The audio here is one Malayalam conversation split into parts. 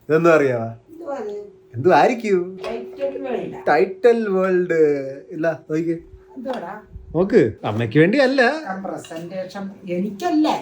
ഇതൊന്നും അറിയാവാ? എന്തോ ആയിരിക്കും. ടൈറ്റൽ വേൾഡ് ഇല്ല നോക്ക് നോക്ക്. അമ്മയ്ക്ക് വേണ്ടി അല്ല, എനിക്കല്ലേ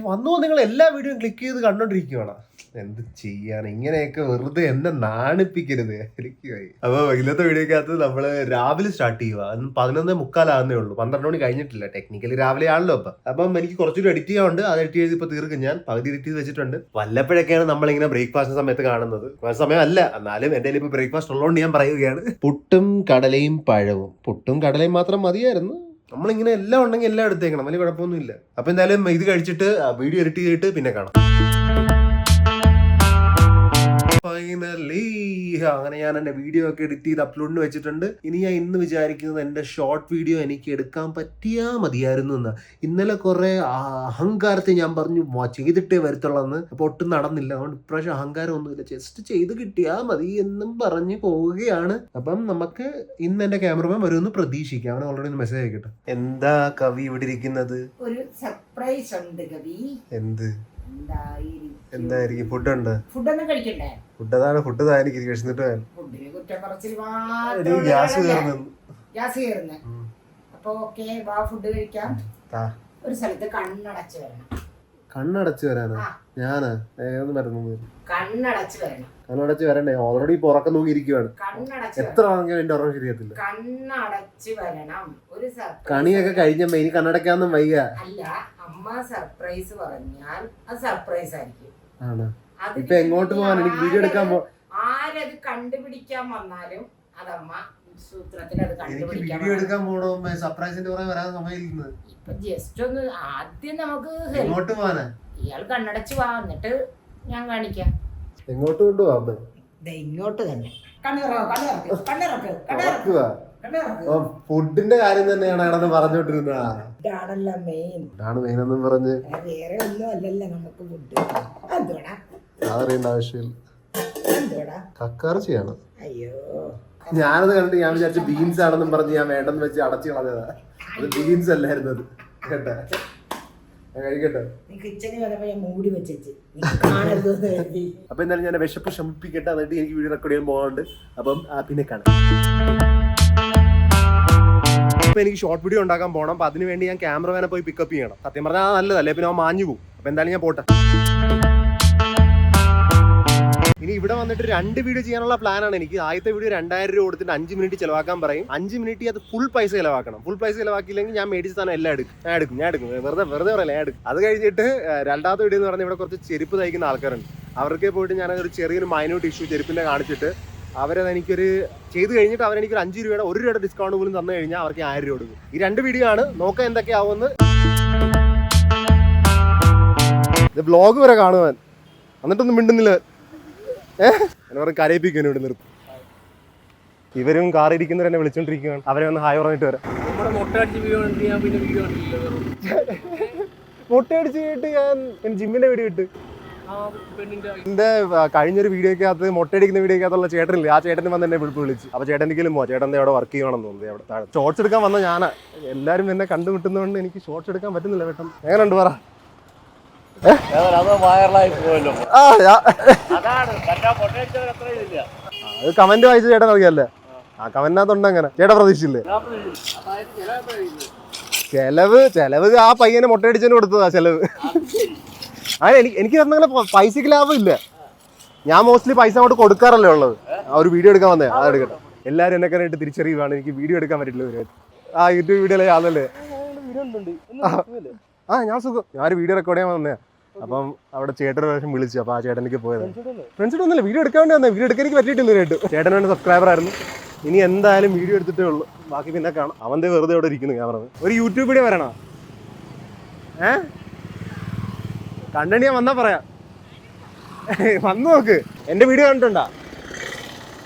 വന്നോ. നിങ്ങൾ എല്ലാ വീഡിയോയും ക്ലിക്ക് ചെയ്ത് കണ്ടോണ്ടിരിക്കുവാണ്. എന്ത് ചെയ്യാൻ, ഇങ്ങനെയൊക്കെ വെറുതെ എന്നെ നാണിപ്പിക്കരുത്. എനിക്ക് അപ്പൊ ഇന്നത്തെ വീഡിയോക്കകത്ത് നമ്മള് രാവിലെ സ്റ്റാർട്ട് ചെയ്യുക. 11:45 ഉള്ളൂ, 12 മണി കഴിഞ്ഞിട്ടില്ല. ടെക്നിക്കലി രാവിലെ ആണല്ലോ. അപ്പം എനിക്ക് കുറച്ചുകൂടി എഡിറ്റ് ചെയ്യാറുണ്ട്. അത് എഡിറ്റ് ചെയ്ത് ഇപ്പൊ തീർക്കും. ഞാൻ പകുതി എഡിറ്റ് ചെയ്ത് വെച്ചിട്ടുണ്ട്. വല്ലപ്പോഴൊക്കെയാണ് നമ്മളിങ്ങനെ ബ്രേക്ക്ഫാസ്റ്റ് സമയത്ത് കാണുന്നത്. സമയമല്ല, എന്നാലും എന്റെ ഇപ്പൊ ബ്രേക്ക്ഫാസ്റ്റ് ഉള്ളതുകൊണ്ട് ഞാൻ പറയുകയാണ്. പുട്ടും കടലയും പഴവും. പുട്ടും കടലയും മാത്രം മതിയായിരുന്നു. നമ്മളിങ്ങനെ എല്ലാം ഉണ്ടെങ്കിൽ എല്ലാം എടുത്തേക്കണം, വലിയ കുഴപ്പമൊന്നുമില്ല. അപ്പൊ എന്തായാലും ഇത് കഴിച്ചിട്ട് വീഡിയോ എഡിറ്റ് ചെയ്തിട്ട് പിന്നെ കാണാം. ഫൈനലി അങ്ങനെ ഞാൻ എന്റെ വീഡിയോ ഒക്കെ എഡിറ്റ് ചെയ്ത് അപ്ലോഡിന് വെച്ചിട്ടുണ്ട്. ഇനി ഞാൻ ഇന്ന് വിചാരിക്കുന്നത് എന്റെ ഷോർട്ട് വീഡിയോ എനിക്ക് എടുക്കാൻ പറ്റിയാ മതിയായിരുന്നു എന്നാ. ഇന്നലെ കുറെ അഹങ്കാരത്തെ ഞാൻ പറഞ്ഞു ചെയ്തിട്ടേ വരത്തുള്ളൂ. അപ്പൊ ഒട്ടും നടന്നില്ല. അതുകൊണ്ട് ഇപ്രാവശ്യം അഹങ്കാരം ഒന്നുമില്ല, ജസ്റ്റ് ചെയ്ത് കിട്ടിയാ മതി എന്നും പറഞ്ഞ് പോവുകയാണ്. അപ്പം നമുക്ക് ഇന്ന് എന്റെ ക്യാമറമാൻ വരുമെന്ന് പ്രതീക്ഷിക്കാം. അവൻ ഓൾറെഡി മെസ്സേജ് അയക്കട്ടെ. എന്താ കവി ഇവിടെ ഇരിക്കുന്നത്? ഒരു സർപ്രൈസ് ഉണ്ട് കവി. എന്ത് എന്തായിരിക്കും? ഫുഡുണ്ട്. ഫുഡൊന്നും കഴിക്കണ്ടേ? ഫുഡ് അതാണ്, ഫുഡ് തായിരിക്കും കഴിച്ചിട്ട് ഫുഡിനെ കുറ്റം പറച്ചിൽ ഗ്യാസ് കയറുന്നു. ഗ്യാസ് കയറുന്നേ. അപ്പൊ ഓക്കെ, വാ ഫുഡ് കഴിക്കാം. ഒരു സ്ഥലത്ത് കണ്ണടച്ച് വരണം. കണ്ണടച്ച് വരാനോ? ഞാനാ ഏതൊന്നും വരുന്നു. കണ്ണടച്ച് വരണം. കണ്ണടച്ച് വരണ്ടേ? ഓൾറെഡി ഇപ്പൊ ഉറക്കം നോക്കിയിരിക്കുവാണ്. എത്ര ആണെങ്കിലും എന്റെ ഉറക്കം ശരിയാത്തില്ല. കണ്ണടച്ച് വരണം. ഒരു കണിയൊക്കെ കഴിഞ്ഞ ഇനി കണ്ണടക്കാന്നും വയ്യ. അല്ല, അമ്മ സർപ്രൈസ് പറഞ്ഞാൽ അത് സർപ്രൈസ് ആയിരിക്കും. ആണ്. ഇപ്പൊ എങ്ങോട്ട് പോവാൻ? എനിക്ക് വീഡിയോ എടുക്കാൻ ആരത് കണ്ടുപിടിക്കാൻ വന്നാലും അതമ്മ സൂത്രത്തിൽ അത് കണ്ടുപിടിക്കാൻ. വീഡിയോ എടുക്കാൻ പോണോ? സർപ്രൈസിന്റെ പുറകെ വരാൻ സമയമില്ല. ഇപ്പൊ ജസ്റ്റ് ഒന്ന് ആദ്യം നമുക്ക് എങ്ങോട്ട് പോവാനാ? ഇയാൾ കണ്ണടച്ച് വാ, എന്നിട്ട് ഞാൻ കാണിക്കാം. എങ്ങോട്ട് കൊണ്ടുപോവാ? ഇങ്ങോട്ട് തന്നെ. ഫുഡിന്റെ കാര്യം തന്നെയാണ് അവിടെ പറഞ്ഞോണ്ടിരുന്നത്. മെയിൻ എന്നും പറഞ്ഞ് വേറെ ഒന്നും അല്ലല്ലോ നമുക്ക് ഫുഡ്. എന്തോടാ അതറിയേണ്ട ആവശ്യമില്ല. കക്കറച്ചിയാണ്. അയ്യോ, ഞാനത് കണ്ടിട്ട് ഞാൻ വിചാരിച്ച ബീൻസ് ആണെന്നും പറഞ്ഞ് ഞാൻ വേണ്ടെന്ന് വെച്ച് അടച്ചു കളഞ്ഞതാ. അത് ബീൻസ് അല്ലായിരുന്നു അത്. കേട്ടാ, കഴിക്കട്ടെ. അപ്പൊ എന്തായാലും ഞാൻ വിശപ്പ് ശമിപ്പിക്കട്ടെ. എന്നിട്ട് എനിക്ക് വീഡിയോ റെക്കോർഡ് ചെയ്യാൻ പോകാനുണ്ട്. അപ്പം പിന്നെ കാണാം. ഇപ്പൊ എനിക്ക് ഷോർട്ട് വീഡിയോ ഉണ്ടാക്കാൻ പോകണം. അപ്പൊ അതിനുവേണ്ടി ഞാൻ ക്യാമറമാനെ പോയി പിക്കപ്പ് ചെയ്യണം. സത്യം പറഞ്ഞാൽ നല്ലതല്ലേ, പിന്നെ അവൻ മാഞ്ഞു പോകും. അപ്പൊ എന്തായാലും ഞാൻ പോട്ടെ. ഇനി ഇവിടെ വന്നിട്ട് 2 വീഡിയോ ചെയ്യാനുള്ള പ്ലാനാണ് എനിക്ക്. ആദ്യത്തെ വീഡിയോ 2000 രൂപ കൊടുത്തിട്ട് 5 മിനിറ്റ് ചിലവാക്കാൻ പറയും. 5 മിനിറ്റ് അത് ഫുൾ പൈസ ചിലവാക്കണം. ഫുൾ പൈസ ചിലവാക്കിയില്ലെങ്കിൽ ഞാൻ മേടിച്ച സാധനം എല്ലാം എടുക്കും. വെറുതെ പറയല, ഞാൻ എടുക്കും. അത് കഴിഞ്ഞിട്ട് രണ്ടാമത്തെ വീഡിയോ എന്ന് പറഞ്ഞാൽ ഇവിടെ കുറച്ച് ചെരുപ്പ് തയ്ക്കുന്ന ആൾക്കാരുണ്ട്. അവർക്ക് പോയിട്ട് ഞാനതൊരു ചെറിയൊരു മൈന്യൂട്ട് ഇഷ്യൂ ചെരുപ്പിന്റെ കാണിച്ചിട്ട് അവരത് എനിക്കൊരു ചെയ്ത് കഴിഞ്ഞിട്ട് അവരെനിക്കൊരു 5 രൂപയുടെ 1 രൂപയുടെ ഡിസ്കൗണ്ട് പോലും തന്നു കഴിഞ്ഞാൽ അവർക്ക് 1000 രൂപ കൊടുക്കും. ഈ 2 വീഡിയോ ആണ്. നോക്കാം എന്തൊക്കെയാവുമെന്ന്. ഇത് വ്ളോഗ് വരെ കാണുവാൻ എന്നിട്ടൊന്നും മിണ്ടുന്നില്ല. എന്നോട് കരയിപ്പിക്കുന്നു. ഇവിടെ നിർത്തും. ഇവരും കാറിരിക്കുന്നവർ എന്നെ വിളിച്ചോണ്ടിരിക്കുകയാണ്. അവരെ ഒന്ന് ഹായ് പറഞ്ഞിട്ട് വരാം. മൊട്ടയടിച്ച് കേട്ട് ഞാൻ ജിമ്മിന്റെ വീഡിയോ ഇട്ട് എന്റെ കഴിഞ്ഞൊരു വീഡിയോക്കകത്ത് മൊട്ടയടിക്കുന്ന വീഡിയോക്കകത്തുള്ള ചേട്ടനില്ലേ, ആ ചേട്ടന് വന്ന് എന്നെ വിളിച്ചു. അപ്പൊ ചേട്ടനിക്കലും ചേട്ടൻ്റെ അവിടെ വർക്ക് ചെയ്യണമെന്ന് തോന്നുന്നത്. അവിടെ താഴെ ഷോർട്സ് എടുക്കാൻ വന്ന ഞാനാ. എല്ലാരും എന്നെ കണ്ടുമുട്ടുന്നതുകൊണ്ട് എനിക്ക് ഷോർട്സ് എടുക്കാൻ പറ്റുന്നില്ല. പെട്ടെന്ന് എങ്ങനെയുണ്ട് പറ? കമന്റ് വായിച്ച ചേട്ടൻ അറിയാല്ലേ? ആ കമന്റിനകത്തുണ്ട്. അങ്ങനെ ചേട്ടാ പ്രതീക്ഷിച്ചില്ലേ? ചെലവ് ആ പയ്യനെ മൊട്ടയടിച്ചതിന് കൊടുത്തതാ ചെലവ്. എനിക്ക് അങ്ങനെ പൈസക്ക് ലാഭം ഇല്ല. ഞാൻ മോസ്റ്റ്ലി പൈസ അങ്ങോട്ട് കൊടുക്കാറല്ലേ ഉള്ളത്. ആ ഒരു വീഡിയോ എടുക്കാൻ വന്നേ, അതെടുക്കട്ടെ. എല്ലാവരും എന്നെ കണ്ടിട്ട് തിരിച്ചറിയുവാണ് എനിക്ക് വീഡിയോ എടുക്കാൻ പറ്റില്ല. ആ യൂട്യൂബ് വീഡിയോ ആണല്ലേ? ഞാൻ സുഖം. ഞാനൊരു വീഡിയോ റെക്കോർഡ് ചെയ്യാൻ വന്നേ. അപ്പം അവിടെ ചേട്ടൻ പ്രാവശ്യം വിളിച്ചു. അപ്പൊ ആ ചേട്ടനിക്ക് പോയത് ഫ്രണ്ട്സിട്ട് ഒന്നുമില്ല, വീഡിയോ എടുക്കാൻ വേണ്ടി വന്നേ. വീഡിയോ എടുക്കാൻ എനിക്ക് പറ്റിയിട്ടില്ല കേട്ടു. ചേട്ടൻ വേണ്ട സബ്സ്ക്രൈബർ ആയിരുന്നു. ഇനി എന്തായാലും വീഡിയോ എടുത്തിട്ടേ ഉള്ളൂ, ബാക്കി പിന്നെ കാണാം. അവന്റെ വെറുതെ അവിടെ ഇരിക്കുന്നു ക്യാമറ. ഒരു യൂട്യൂബ് വീഡിയോ വരണോ? കണ്ടന്റ് ഞാൻ വന്നാ പറയാം. വന്നു നോക്ക്. എന്റെ വീഡിയോ കണ്ടിട്ടുണ്ടാ?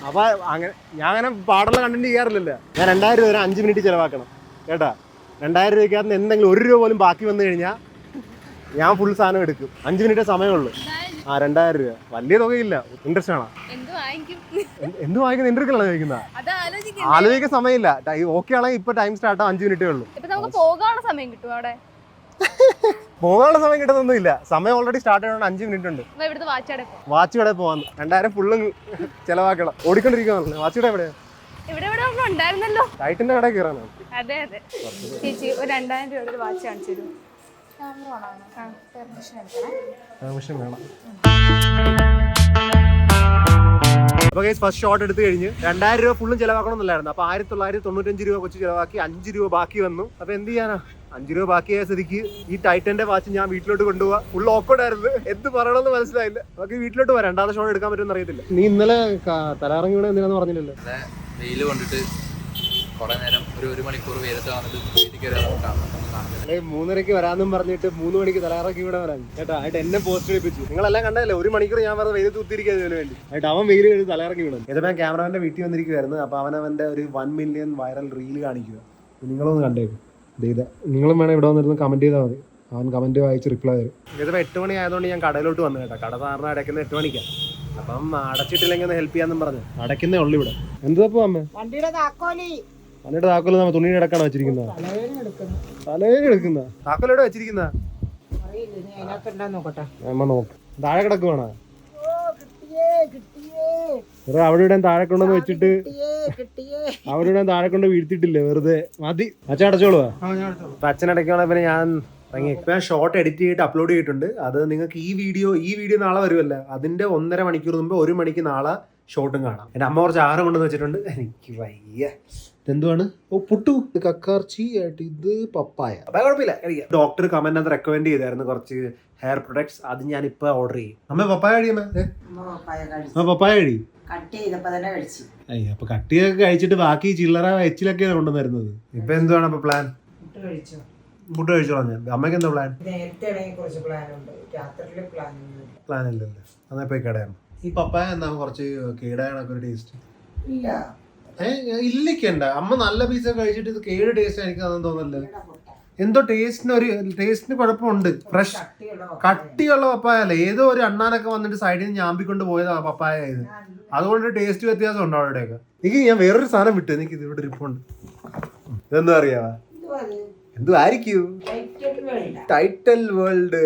അപ്പൊ അങ്ങനെ ഞാൻ അങ്ങനെ പാടുള്ള കണ്ടന്റ് ചെയ്യാറില്ലല്ലോ. ഞാൻ 2000 രൂപ 5 മിനിറ്റ് ചിലവാക്കണം കേട്ടാ. 2000 രൂപയ്ക്കകത്ത് എന്തെങ്കിലും 1 രൂപ പോലും ബാക്കി വന്നു കഴിഞ്ഞാൽ ഞാൻ ഫുൾ സാധനം എടുക്കും. 5 മിനിറ്റേ സമയമുള്ളൂ. 2000 രൂപ വലിയ തുകയില്ല. ഇൻട്രസ്റ്റ് ആണോ? എന്ത് വാങ്ങിക്കുന്നത്? എന്റെ അടുക്കലാണോ ചോദിക്കുന്ന? ആലോചിക്കാൻ സമയമില്ല. ഓക്കെ ആണെങ്കിൽ ഇപ്പൊ ടൈം സ്റ്റാർട്ട് 5 മിനിറ്റേ ഉള്ളൂ. പോകാനുള്ള സമയം കിട്ടും അവിടെ. പോകാനുള്ള സമയം കിട്ടുന്നൊന്നുമില്ല. സമയം ഓൾറെഡി സ്റ്റാർട്ട് ചെയ്യണം. 5 മിനിറ്റ് ഉണ്ട്. വാച്ച് കടയിൽ പോവാന്ന് 2000 ഫുള്ളും ചെലവാക്കണം. ഓടിക്കൊണ്ടിരിക്കുകയാണല്ലോ. വാച്ച് കട എവിടെയാ? ഉണ്ടായിരുന്നല്ലോ. ടൈറ്റിന്റെ കടയിൽ കയറാനാണ്. അതെ അതെ ചേച്ചി ഒരു 2000 രൂപയുടെ വാച്ച് കാണിച്ചു തരും. പെർമിഷൻ വേണം. അപ്പൊ ഫസ്റ്റ് ഷോട്ട് എടുത്തു കഴിഞ്ഞ് 2000 രൂപ ഫുള്ളും ചെലവാക്കണമെന്നില്ലായിരുന്നു. അപ്പൊ 1995 രൂപ കൊച്ചു ചെലവാക്കി 5 രൂപ ബാക്കി വന്നു. അപ്പൊ എന്ത് ചെയ്യാനാ, 5 രൂപ ബാക്കിയായ സ്ഥിതിക്ക് ഈ ടൈറ്റന്റെ വാച്ച് ഞാൻ വീട്ടിലോട്ട് കൊണ്ടുപോവാ. ഫുൾ ഓക്കോർഡായിരുന്നു. എന്ത് പറയണമെന്ന് മനസ്സിലായില്ല. നമുക്ക് വീട്ടിലോട്ട് പോവാം. രണ്ടാമത്തെ ഷോട്ട് എടുക്കാൻ പറ്റുമെന്ന് അറിയത്തില്ല. നീ ഇന്നലെ തലറങ്ങി വീണ എന്തിനാന്ന് പറഞ്ഞില്ലല്ലോ. വെയിൽ കൊണ്ടിട്ട് കുറെ നേരം ഒരു മണിക്കൂർ വെയിലത്ത് വന്നിട്ട് 3:30 വരാമെന്നും പറഞ്ഞിട്ട് 3 മണിക്ക് തലറങ്ങി വീണ വരാൻ കേട്ടാ. ആയിട്ട് എന്നെ പോസ്റ്റ് ചെയ്യിപ്പിച്ചു. നിങ്ങളെല്ലാം കണ്ടല്ലേ, 1 മണിക്കൂർ ഞാൻ വെറുതെ വെയിൽ തൂത്തിരിക്കുന്നതിന് വേണ്ടി. ആയിട്ട് അവൻ വെയിൽ കഴിഞ്ഞ് തലറങ്ങി വീണു. ഇതിപ്പോ ഞാൻ ക്യാമറമാന്റെ വീട്ടിൽ വന്നിരിക്കുവായിരുന്നു. അപ്പൊ അവന്റെ ഒരു 1 മില്യൺ വൈറൽ റീൽ കാണിക്കുക. നിങ്ങളൊന്ന് കണ്ടേക്കും. നിങ്ങളും വേണം ഇവിടെ വന്നിരുന്ന് കമന്റ് ചെയ്താൽ മതി. അവൻ കമന്റ് വായിച്ച് റിപ്ലൈ തരും. ഇതിപ്പോ 8 മണി ആയതുകൊണ്ട് ഞാൻ കടയിലോട്ട് വന്നു കേട്ടോ. കട സാറിന് അടയ്ക്കുന്ന 8 മണിക്കാണ്. അപ്പം അടച്ചിട്ടില്ലെങ്കിൽ ഒന്ന് ഹെൽപ്പ് ചെയ്യാന്നും പറഞ്ഞു. അടയ്ക്കുന്നേ ഉള്ളു ഇവിടെ. എന്താ അമ്മ വണ്ടിയുടെ താക്കോലി വണ്ടിയുടെ താക്കോല് നമ്മ തുണിയുടെ ഇടക്കാണ് വെച്ചിരിക്കുന്നത്. തലവേദന എടുക്കുന്ന താക്കോൽ എവിടെ വെച്ചിരിക്കുന്ന അമ്മ നോക്ക്. താഴെ കിടക്കുവാണോ? അവിടെ ഇവിടെ താഴെ കൊണ്ടുവന്ന് വെച്ചിട്ട് അവിടെ താഴെ കൊണ്ട് വീഴ്ത്തിട്ടില്ലേ വെറുതെ. മതി അച്ഛൻ അടച്ചോളുവാ. അച്ഛൻ അടയ്ക്കുവാണെങ്കിൽ പിന്നെ ഞാൻ ഇപ്പൊ ഞാൻ ഷോർട്ട് എഡിറ്റ് ചെയ്തിട്ട് അപ്ലോഡ് ചെയ്തിട്ടുണ്ട്. അത് നിങ്ങൾക്ക് ഈ വീഡിയോ നാളെ വരുമല്ലോ. അതിന്റെ 1.5 മണിക്കൂർ മുമ്പ് 1 മണിക്ക് നാളെ ഷോട്ടും കാണാം. എന്റെ അമ്മ കുറച്ച് ആഹാരം കൊണ്ടുവന്ന് വെച്ചിട്ടുണ്ട്. എനിക്ക് വയ്യ. എന്തുവാണ്? ഓ പുട്ടു, കക്കാർച്ചി ആയിട്ട് ഇത് പപ്പായ. അപ്പൊ കുഴപ്പമില്ല. ഡോക്ടർ കമന്റ് അത് റെക്കമെൻഡ് ചെയ്തായിരുന്നു കുറച്ച് ഹെയർ പ്രൊഡക്ട്സ്. അത് ഞാൻ ഇപ്പൊ ഓർഡർ ചെയ്യും. അമ്മ പപ്പായ കഴിയുമ്പോ പപ്പായ കഴി അയ്യ. അപ്പൊ കട്ടിയൊക്കെ കഴിച്ചിട്ട് ബാക്കി ചില്ലറ എച്ചിലൊക്കെ കൊണ്ടുവന്നിരുന്നത്. ഇപ്പൊ എന്തുവാണ് അപ്പൊ പ്ലാൻ? ഫുഡ് കഴിച്ചോളാം ഞാൻ. അമ്മയ്ക്ക് എന്താ പ്ലാൻ? പ്ലാൻ ഇല്ലല്ലേ. എന്നാ പോയി കടയാം. ഈ പപ്പായ എന്താ കുറച്ച് കേടായണൊക്കെ ഒരു ടേസ്റ്റ് ഇല്ലിക്കണ്ട. അമ്മ നല്ല പീസ കഴിച്ചിട്ട് ഇത് കേട് ടേസ്റ്റ് എനിക്ക് അതൊന്നും തോന്നല്ലേ. എന്തോ ടേസ്റ്റിന് കുഴപ്പമുണ്ട്. ഫ്രഷ് കട്ടിയുള്ള പപ്പായ അല്ല. ഏതോ ഒരു അണ്ണാനൊക്കെ വന്നിട്ട് സൈഡിൽ നിന്ന് ഞാമ്പിക്കൊണ്ട് പോയതാ പപ്പായ ഇത്. അതുകൊണ്ട് ടേസ്റ്റ് വ്യത്യാസം ഉണ്ടോ അവിടെയൊക്കെ? എനിക്ക് ഞാൻ വേറൊരു സാധനം വിട്ടു. എനിക്ക് ഇവിടെ ഇരിപ്പുണ്ട്. ഇതെന്താ അറിയാവാ? എന്തു ആയിരിക്കും? Title world.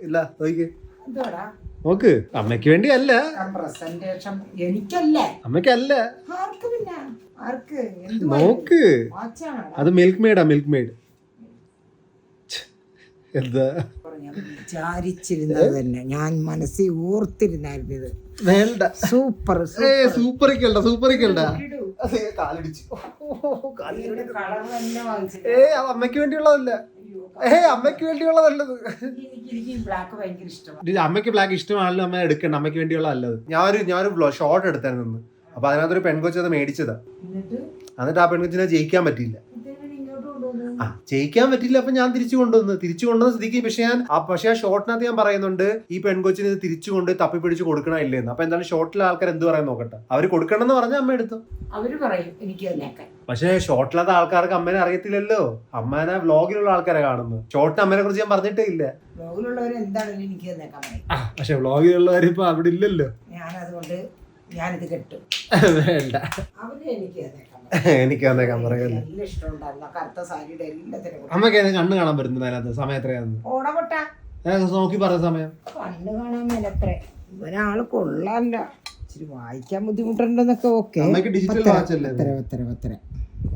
ഇല്ല നോക്ക് നോക്ക്. അമ്മയ്ക്ക് വേണ്ടി അല്ല, അമ്മയ്ക്കല്ല. നോക്ക്, അത് മിൽക്ക് മെയ്ഡാ. മിൽക്ക് മെയ്ഡ് എന്താ വിചാരിച്ചിരുന്നത് തന്നെ ഞാൻ മനസ്സിൽ ഓർത്തിരുന്നായിരുന്നു. ഇത് വേണ്ട. സൂപ്പർ സൂപ്പറിക്കണ്ട. കാലടിച്ച്. അത് അമ്മയ്ക്ക് വേണ്ടിയുള്ളതല്ല. അമ്മയ്ക്ക് വേണ്ടിയുള്ളതല്ലത്. അമ്മയ്ക്ക് ബ്ലാക്ക് ഇഷ്ടമാണല്ലോ. അമ്മ എടുക്കണ്ട. അമ്മയ്ക്ക് വേണ്ടിയുള്ളതല്ലത്. ഞാനൊരു ഷോർട്ട് എടുത്തായിരുന്നു. അപ്പൊ അതിനകത്തൊരു പെൺകൊച്ചു അത് മേടിച്ചതാ. എന്നിട്ട് ആ പെൺകൊച്ചിനെ ജയിക്കാൻ പറ്റിയില്ല. ജയിക്കാൻ പറ്റില്ല. അപ്പൊ ഞാൻ തിരിച്ചു കൊണ്ടുവന്ന സ്ഥിതിക്ക് പക്ഷെ ആ ഷോർട്ടിനകത്ത് ഞാൻ പറയുന്നുണ്ട് ഈ പെൺകൊച്ചിന് ഇത് തിരിച്ചു കൊണ്ട് തപ്പിപ്പിടിച്ച് കൊടുക്കണ ഇല്ലെന്ന്. അപ്പൊ എന്തായാലും ഷോർട്ടിലെ ആൾക്കാർ എന്ത് പറയാൻ നോക്കട്ടെ. അവര് കൊടുക്കണം എന്ന് പറഞ്ഞാൽ അമ്മ എടുത്തു. അവര് പറയും എനിക്ക്. പക്ഷെ ഷോർട്ടിലത്തെ ആൾക്കാർക്ക് അമ്മേനെ അറിയത്തില്ലല്ലോ. അമ്മേനെ വ്ലോഗിലുള്ള ആൾക്കാരെ കാണുന്നു. ഷോർട്ടിന് അമ്മേനെ കുറിച്ച് ഞാൻ പറഞ്ഞിട്ടേ ഇല്ല. പക്ഷെ വ്ലോഗിലുള്ളവർ ഇപ്പൊ അവിടെ ഇല്ലല്ലോ. ഞാനതുകൊണ്ട് ഞാനിത് കെട്ടും. വേണ്ട, എനിക്ക് വന്നേക്കാൻ പറയല്ലേ. അമ്മക്ക് കണ്ണ് കാണാൻ പറ്റുന്നത് അതിനകത്ത് സമയം എത്രയാന്ന് നോക്കി പറഞ്ഞ സമയം. കണ്ണ് കാണാൻ മേലത്രേ. ഒരാള് കൊള്ളാല്ല. ഇച്ചിരി വായിക്കാൻ ബുദ്ധിമുട്ടുണ്ടെന്നൊക്കെ. ഓക്കെ, അമ്മക്ക് ഡിജിറ്റൽ വാച്ചല്ലേ?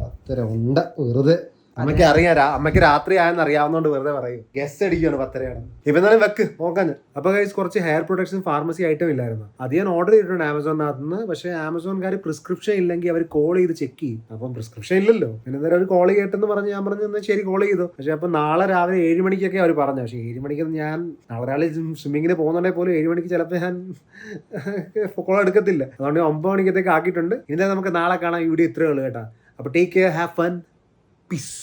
പത്തര ഉണ്ട് വെറുതെ. അമ്മയ്ക്ക് അറിയാം. അമ്മയ്ക്ക് രാത്രി ആയെന്ന് അറിയാവുന്നതുകൊണ്ട് വെറുതെ പറയും. ഗസ്റ്റ് അടിക്കുകയാണ് 10:30 ഇപ്പൊ എന്നാലും വെക്ക് നോക്കാൻ. അപ്പൊ കുറച്ച് ഹെയർ പ്രൊഡക്ഷൻ ഫാർമസി ഐറ്റം ഇല്ലായിരുന്നു. അത് ഞാൻ ഓർഡർ ചെയ്തിട്ടുണ്ട് ആമസോണിനകത്ത് നിന്ന്. പക്ഷെ ആമസോൺകാർ പ്രിസ്ക്രിപ്ഷൻ ഇല്ലെങ്കിൽ അവർ കോൾ ചെയ്ത് ചെക്ക് ചെയ്യും. അപ്പം പ്രിസ്ക്രിപ്ഷൻ ഇല്ലല്ലോ. പിന്നെ അവർ കോൾ ചെയ്യട്ടെന്ന് പറഞ്ഞ് ഞാൻ പറഞ്ഞു ശരി കോൾ ചെയ്തു. പക്ഷെ അപ്പൊ നാളെ രാവിലെ 7 മണിക്കൊക്കെ അവർ പറഞ്ഞു. പക്ഷെ 7 മണിക്ക് ഞാൻ നാളെ രാവിലെ സ്വിമ്മിങ്ങിന് പോകുന്നുണ്ടെങ്കിൽ പോലും 7 മണിക്ക് ചിലപ്പോൾ ഞാൻ കോൾ എടുക്കത്തില്ല. അതുകൊണ്ട് 9 മണിക്കത്തേക്ക് ആക്കിയിട്ടുണ്ട്. ഇനി നമുക്ക് നാളെ കാണാം. ഈ വീഡിയോ ഇത്രയേ ഉള്ളൂ കേട്ടോ. അപ്പൊ take care, have fun, piece.